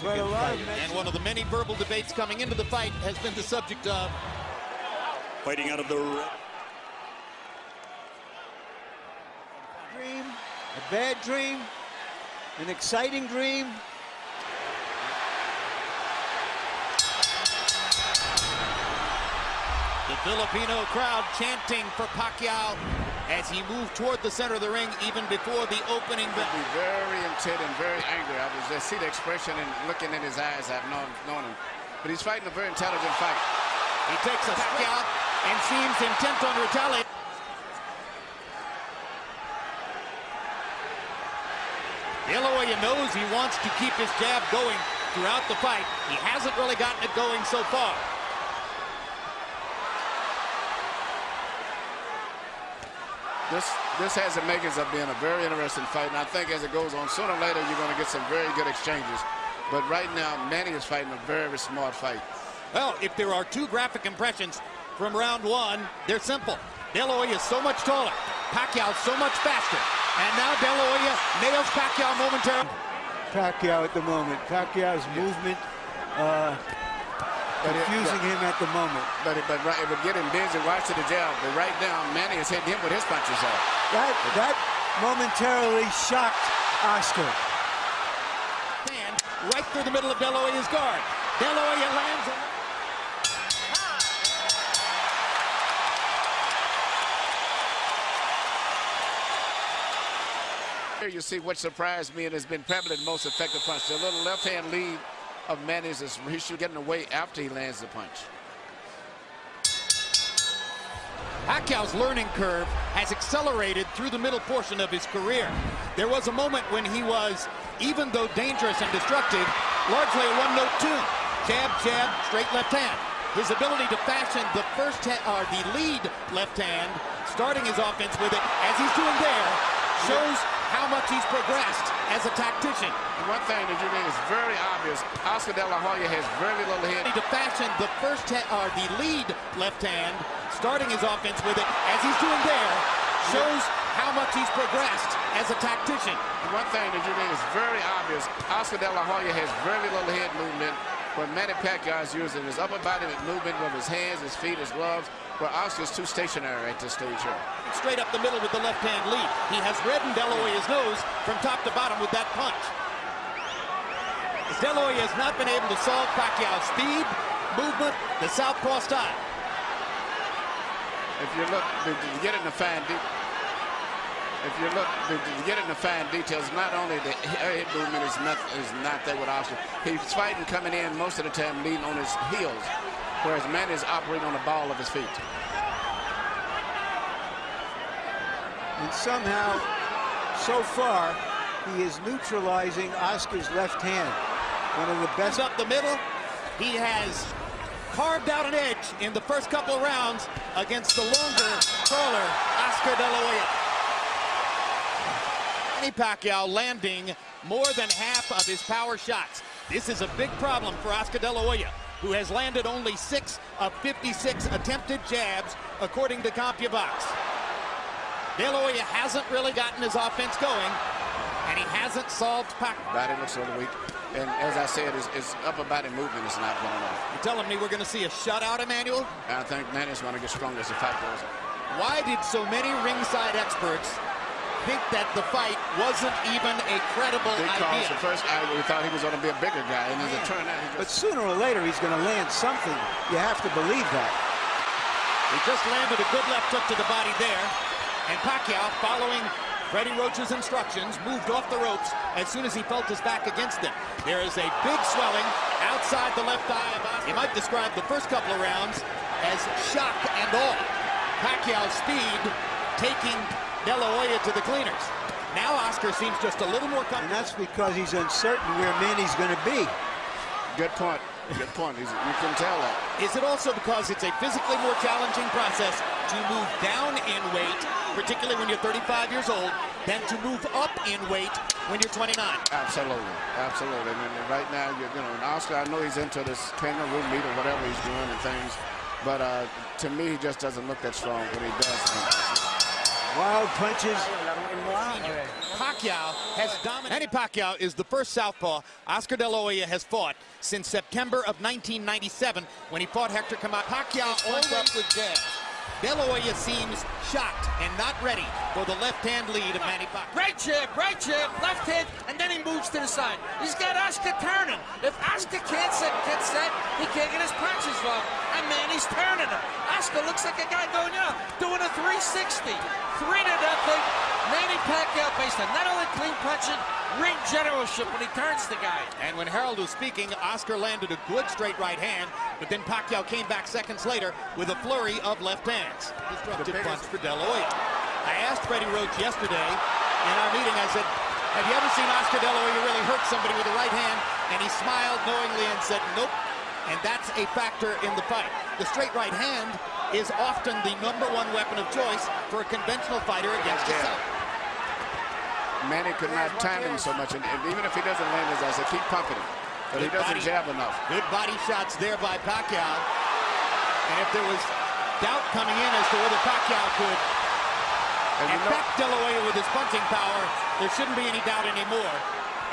But a lot of and one of the many verbal debates coming into the fight has been the subject of fighting out of the dream, a bad dream, an exciting dream. the Filipino crowd chanting for Pacquiao as he moved toward the center of the ring even before the opening. He'd be very intent and very angry. I just see the expression and looking in his eyes. I've known him. But he's fighting a very intelligent fight. He takes a Pacquiao and seems intent on retaliating. Dela Hoya knows he wants to keep his jab going throughout the fight. He hasn't really gotten it going so far. This has the makings of being a very interesting fight, and I think as it goes on, sooner or later you're going to get some very good exchanges. But right now, Manny is fighting a very smart fight. Well, if there are two graphic impressions from round one, they're simple. Dela Hoya is so much taller, Pacquiao so much faster, and now Dela Hoya nails Pacquiao momentarily. Pacquiao at the moment. Pacquiao's movement confusing him at the moment. But it would get him busy watching the jab. But right now, Manny is hitting him with his punches off. That momentarily shocked Oscar. And right through the middle of Dela Hoya's guard. Dela Hoya lands. Here you see what surprised me and has been probably the most effective punch. The little left-hand lead of Manny's is he's getting away after he lands the punch. Pacquiao's learning curve has accelerated through the middle portion of his career. There was a moment when he was, even though dangerous and destructive, largely a one-note tune. Jab, jab, straight left hand. His ability to fashion the lead left hand, starting his offense with it, as he's doing there, shows how much he's progressed as a tactician. And one thing that you think is very obvious, Oscar Dela Hoya has very little head. To fashion the lead left hand, starting his offense with it, as he's doing there, shows how much he's progressed as a tactician. And one thing that you think is very obvious, Oscar Dela Hoya has very little head movement, where Manny Pacquiao is using his upper body movement with his hands, his feet, his gloves, where Oscar's too stationary at this stage here. Straight up the middle with the left-hand lead. He has reddened Dela Hoya's nose from top to bottom with that punch. Dela Hoya has not been able to solve Pacquiao's speed, movement, the southpaw style. If you look, you get in the fine details, not only the head movement is not there with Oscar. He's fighting coming in most of the time leading on his heels, whereas Manny is operating on the ball of his feet. And somehow, so far, he is neutralizing Oscar's left hand. One of the best. Up the middle, he has carved out an edge in the first couple of rounds against the longer, taller Oscar Dela Hoya. Manny Pacquiao landing more than half of his power shots. This is a big problem for Oscar Dela Hoya, who has landed only 6 of 56 attempted jabs, according to CompuBox. Dela Hoya hasn't really gotten his offense going, and he hasn't solved Pacquiao. Body looks a little weak, and as I said, his upper body movement is not going on. You're telling me we're going to see a shutout, Emmanuel? I think Manny's going to get stronger as the fight goes on. Why did so many ringside experts think that the fight wasn't even a credible idea? Because the first we thought he was going to be a bigger guy, and as it turned out, but sooner or later he's going to land something. You have to believe that. He just landed a good left hook to the body there, and Pacquiao, following Freddie Roach's instructions, moved off the ropes as soon as he felt his back against him. There is a big swelling outside the left eye of Oscar. You might describe the first couple of rounds as shock and awe. Pacquiao's speed taking Dela Hoya to the cleaners. Now Oscar seems just a little more comfortable. And that's because he's uncertain where Manny's going to be. Good point. Good point. You can tell that. Is it also because it's a physically more challenging process to move down in weight, particularly when you're 35 years old, than to move up in weight when you're 29? Absolutely. Absolutely. And right now, and Oscar, I know he's into this kangaroo meat or whatever he's doing and things, but to me, he just doesn't look that strong when he does. Wild punches. Pacquiao has dominated. Manny Pacquiao is the first southpaw Oscar Dela Hoya has fought since September of 1997 when he fought Hector Camacho. Pacquiao always up with jabs. Dela Hoya seems shocked and not ready for the left-hand lead of Manny Pacquiao. Right jab, left hand, and then he moves to the side. He's got Oscar turning. If Oscar can't get set, he can't get his punches off. And Manny's turning him. Oscar looks like a guy going up, doing a 360. 3-0. Manny Pacquiao based on not only clean punching, ring generalship when he turns the guy. And when Harold was speaking, Oscar landed a good straight right hand, but then Pacquiao came back seconds later with a flurry of left hands. Disruptive punch for Dela Hoya. I asked Freddie Roach yesterday in our meeting, I said, have you ever seen Oscar Dela Hoya really hurt somebody with a right hand? And he smiled knowingly and said, nope. And that's a factor in the fight. The straight right hand is often the #1 weapon of choice for a conventional fighter against himself. Manny could not time him so much, and even if he doesn't land his eyes, keep pumping him. But he doesn't jab enough. Good body shots there by Pacquiao. And if there was doubt coming in as to whether Pacquiao could affect Dela Hoya with his punching power, there shouldn't be any doubt anymore.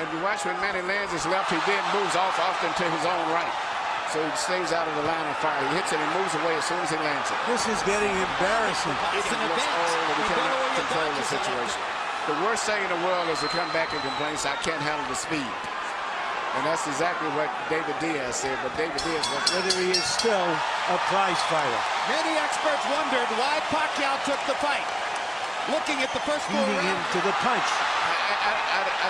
And you watch when Manny lands his left, he then moves off often to his own right. So he stays out of the line of fire. He hits it and moves away as soon as he lands it. This is getting embarrassing. It's an event. He cannot control the situation. The worst thing in the world is to come back and complain, I can't handle the speed. And that's exactly what David Diaz said, but David Diaz was... Whether he is still a prize fighter. Many experts wondered why Pacquiao took the fight. Looking at the first four Beating him rounds. to the punch.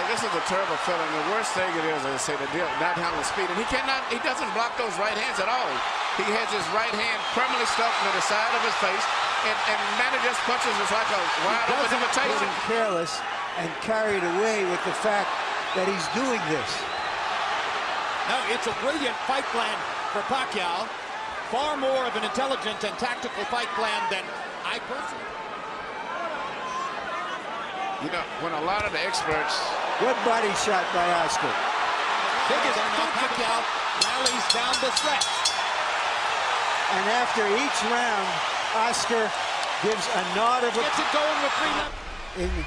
This is a terrible feeling. The worst thing it is, as I say, the deal, not handling speed. And he doesn't block those right hands at all. He has his right hand permanently stuck to the side of his face, and Manny just punches us like a wide open invitation. Getting careless and carried away with the fact that he's doing this. No, it's a brilliant fight plan for Pacquiao. Far more of an intelligent and tactical fight plan than I personally. You know, when a lot of the experts... Good body shot by Oscar. Biggest Pacquiao rallies down the stretch. And after each round, Oscar gives a nod of Gets it going with 3 left.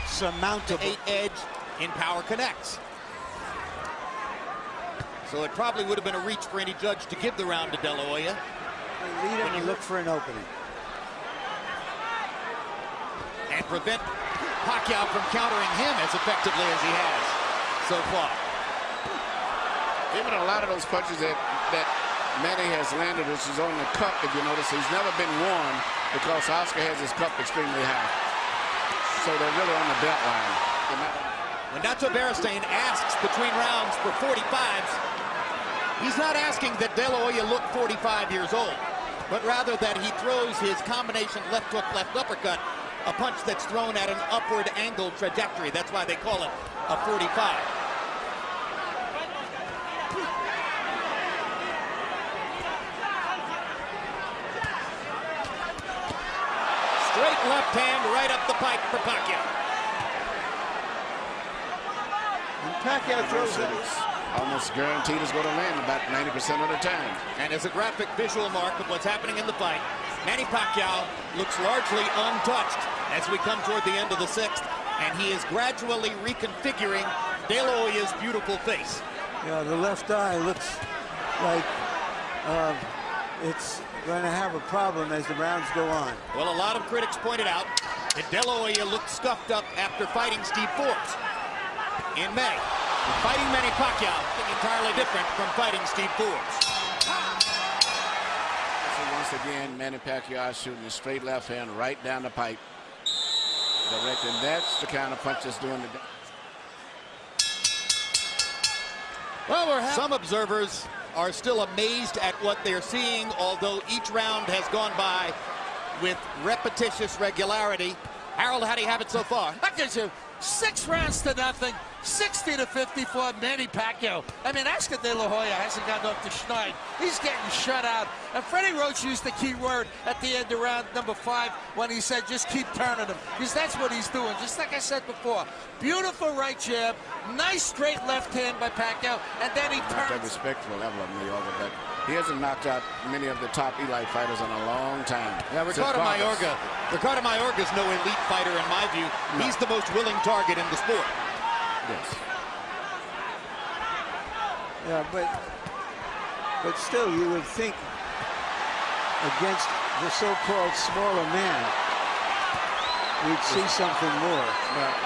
Insurmountable. 8 edge in power connects. So it probably would have been a reach for any judge to give the round to Dela Hoya. They lead him and look for an opening. And prevent Pacquiao from countering him as effectively as he has so far. Even a lot of those punches that Manny has landed, which is on the cup, if you notice, he's never been worn because Oscar has his cup extremely high. So they're really on the belt line. When Nacho Beristain asks between rounds for 45s, he's not asking that Dela Hoya look 45 years old, but rather that he throws his combination left hook, left uppercut, a punch that's thrown at an upward angle trajectory. That's why they call it a 45. Straight left hand right up the pipe for Pacquiao. And Pacquiao throws it. Almost guaranteed is going to land about 90% of the time. And as a graphic visual mark of what's happening in the fight, Manny Pacquiao looks largely untouched as we come toward the end of the 6th, and he is gradually reconfiguring Dela Hoya's beautiful face. Yeah, the left eye looks like it's going to have a problem as the rounds go on. Well, a lot of critics pointed out that Dela Hoya looked scuffed up after fighting Steve Forbes in May. Fighting Manny Pacquiao is entirely different from fighting Steve Forbes. So once again, Manny Pacquiao shooting a straight left hand right down the pipe. Direct, and that's the kind of punch that's doing the... Well, some observers are still amazed at what they're seeing, although each round has gone by with repetitious regularity. Harold, how do you have it so far? I gives you 6 rounds to nothing, 60-50 for Manny Pacquiao. I mean, Oscar De La Hoya hasn't gotten off the schneid. He's getting shut out. And Freddie Roach used the key word at the end of round number 5 when he said, just keep turning him. Because that's what he's doing, just like I said before. Beautiful right jab, nice straight left hand by Pacquiao, and then he turns. That's a respectful level of New York, but He hasn't knocked out many of the top elite fighters in a long time. Yeah, Ricardo Mayorga's no elite fighter in my view. No. He's the most willing target in the sport. Yes. Yeah, but still, you would think against the so-called smaller man, we'd see something more.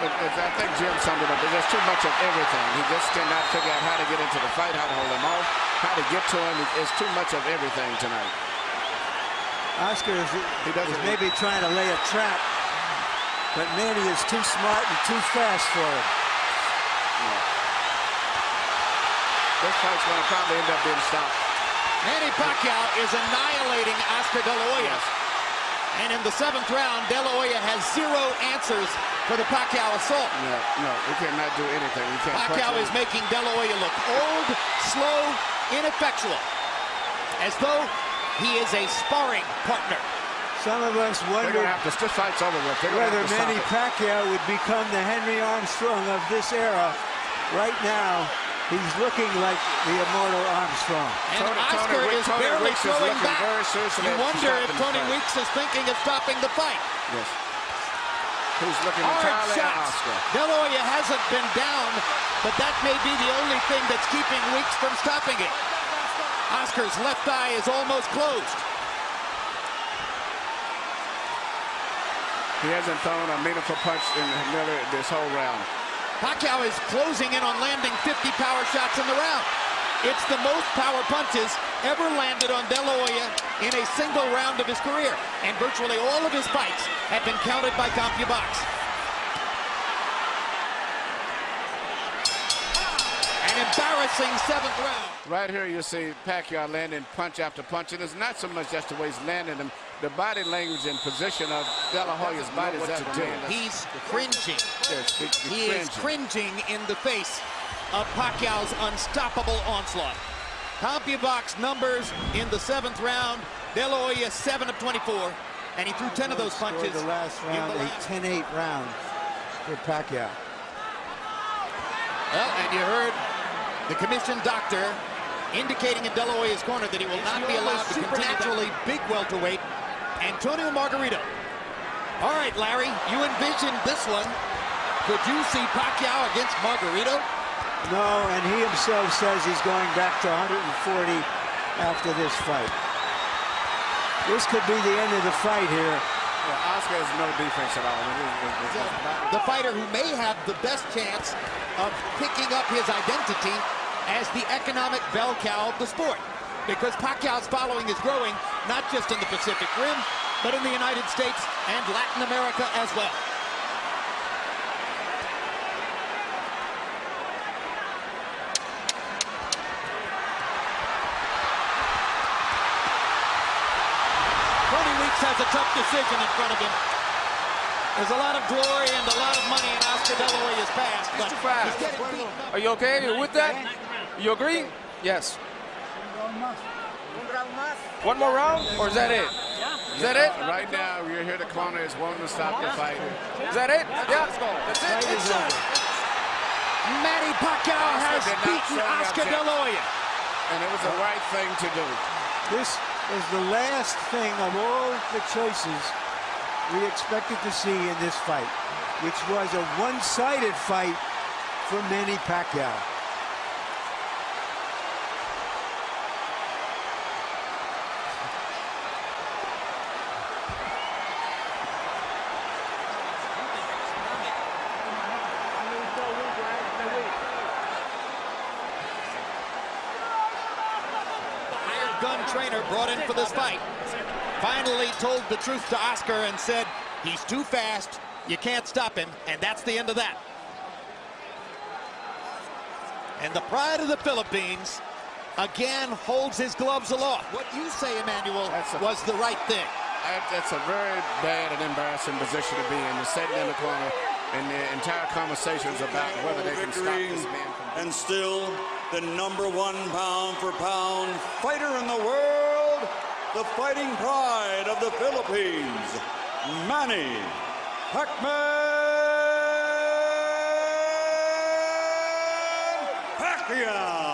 But I think Jim summed it up. There's too much of everything. He just cannot figure out how to get into the fight, how to hold him off, how to get to him. It's too much of everything tonight. Oscar is maybe trying to lay a trap, but Manny is too smart and too fast for him. Yeah. This fight's going to probably end up being stopped. Manny Pacquiao is annihilating Oscar Dela Hoya. Yes. And in the 7th round, Dela Hoya has 0 answers for the Pacquiao assault. No, he cannot do anything. Pacquiao is making Dela Hoya look old, slow, ineffectual, as though he is a sparring partner. Some of us wonder this fight's over with. Whether Manny Pacquiao would become the Henry Armstrong of this era. Right now, he's looking like the immortal Armstrong. And Oscar is barely throwing back. You wonder if Tony Weeks is thinking of stopping the fight. Yes. Who's looking hard entirely at Oscar. Dela Hoya hasn't been down, but that may be the only thing that's keeping Weeks from stopping it. Oscar's left eye is almost closed. He hasn't thrown a meaningful punch in Miller this whole round. Pacquiao is closing in on landing 50 power shots in the round. It's the most power punches ever landed on Dela Hoya in a single round of his career. And virtually all of his fights have been counted by CompuBox. An embarrassing 7th round. Right here you see Pacquiao landing punch after punch. And it's not so much just the way he's landing them. The body language and position of Dela Hoya's body is that He's cringing. Yes, he is cringing in the face of Pacquiao's unstoppable onslaught. CompuBox numbers in the 7th round. Dela Hoya 7 of 24, and he threw 10 of those punches. The last round, a 10-8 round for Pacquiao. Well, and you heard the commissioned doctor indicating in Dela Hoya's corner that he will not be allowed to supernaturally big welterweight Antonio Margarito. All right, Larry, you envisioned this one. Could you see Pacquiao against Margarito? No, and he himself says he's going back to 140 after this fight. This could be the end of the fight here. Well, Oscar has no defense at all. The fighter who may have the best chance of picking up his identity as the economic bell cow of the sport. Because Pacquiao's following is growing, not just in the Pacific Rim, but in the United States and Latin America as well. Tony Weeks has a tough decision in front of him. There's a lot of glory and a lot of money in Oscar Dela Hoya's past, but he's getting beaten up. Are you okay? Are you with that? You agree? Yes. One more round, or is that it? Is that it? Right now, you're here. The corner is wanting to stop the fight. Is that it? Yeah. That's it. It's over. Manny Pacquiao has beaten Oscar Dela Hoya. And it was the right thing to do. This is the last thing of all the choices we expected to see in this fight, which was a one-sided fight for Manny Pacquiao. Gun trainer brought in for this fight finally told the truth to Oscar and said he's too fast, you can't stop him, and that's the end of that. And the pride of the Philippines again holds his gloves aloft. What you say, Emmanuel, was the right thing. That's a very bad and embarrassing position to be in. They're sitting in the corner, and the entire conversation is about whether they can stop this man. And still the #1 pound-for-pound fighter in the world, the fighting pride of the Philippines, Manny Pacman Pacquiao.